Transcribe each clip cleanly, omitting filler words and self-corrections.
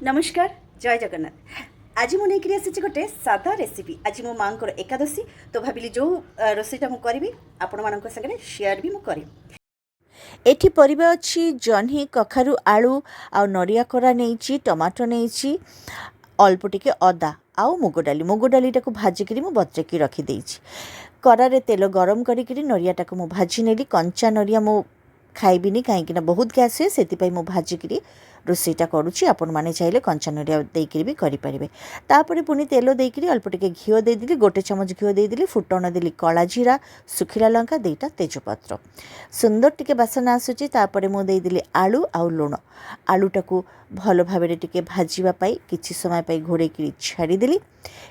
नमस्कार जय जगन्नाथ। आज मुझे नहीं आसी गोटे सादा रेसिपी। आज मो माँ एकादशी तो भाविली जो रोषेटा मुझे आपण मान सागर सेयार भी मुझे एठी परिबा अछि जह्नी कखारु आलू आ नरिया कोरा नहीं टमाटो नहीं अल्प टिके अदा आउ मुग डाली टाक भाजिकी मुझे बतरेकी रखीदे करारे तेल गरम करी नरियाटा को भाजी नेली। कंचा नरिया मु खाइबिनी कहीं बहुत गैस हुए से भाजिकी रोषेटा करुच्ची। आपण मैंने चाहिए कंचा नरिया देकर भी करें। तापर पुणी तेल देकर अल्प टिके घीओ देदेली, गोटे चामच घीओ देदेली, फुटण देली कला जीरा, सुखिला लंका, दुईटा तेजपत्र, सुंदर टिके बासन आसूची। तापर मु देदेली आलू आउ लुण। आलूटा को भल भाव टिके भाजवाई किछि समय पाई घोड़े छाड़ीदेली।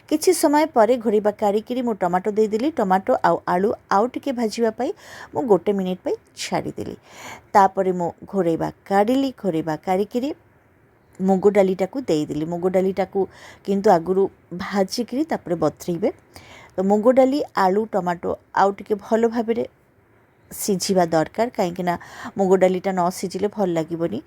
किछि समय पर घोड़वा काढ़ी मु टमाटो देदेली। टमाटो आउ आलू आउ टिके भाजवाई मु गोटे मिनिट पाई छाड़ीदेली। तापर मु घोड़वा काढ़ी मुग डालीटा को देदेली। मुग डालीटा को किंतु आगुरु भाजिकी तापर बतरेबे। तो मुग डाली आलू टमाटो आउ टिके भल भाव सिझिबा दरकार, कहीं मुग डालीटा न सिझिले भल लागिबनी।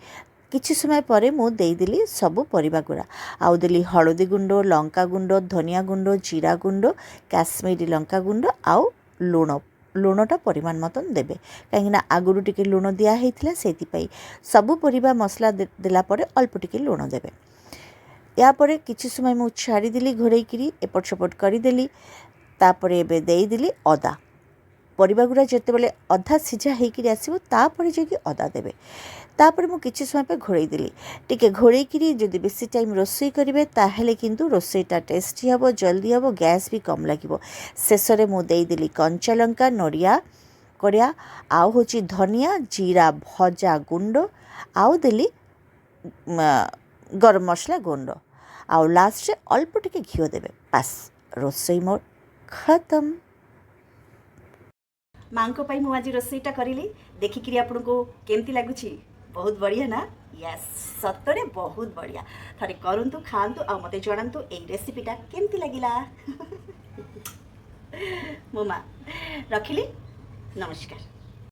किछि समय पर मु देदेली सबु परिबा गुड़ा आउ देली हळदी गुंड, लंका गुंड, धनिया गुंड, जीरा गुंड, काश्मीरी लंका गुंड आउ लुण। लुणटा परिमाण मतन देबे कहीं आगुरु टिके लुण दिया हेतिला सेति सबु परिबा मसला देला परे अल्प टिके लुण देबे। या परे किछि समय मु छाड़ी देली घोड़ेइकिरी एपट सेपट करदेली। तापर एबे देदेली अदा। परिबा गुड़ा जेतेबेले अधा सिझा होकर आसो तापर जाकि अदा देबे। तापर मु किछि समय पे घोड़े देली। टिके घोड़ेइकिरी जदि बेसी टाइम रोषेई करिवे ताहेले किंतु रोषेईटा टेस्टी हबो, जल्दी हबो, गैस भी कम लागिबो। शेषरे मु देदेली कंचा लंका, नरिया कोरिया आउ होची धनिया, जीरा भजा गुंड आउ देली गरम मसला गुंड आउ लास्ट रे अल्प टिके घिओ देबे। बस रोषेई मोर खत्म। माँ को मु आज रोषेईटा करी देखिकी आपको केमती लगुच? बहुत बढ़िया ना? यस सतरे बहुत बढ़िया। थरे करंतु खातु आ मते जणातु एई रेसिपीटा केमती लगिला। मो माँ रखिली। नमस्कार।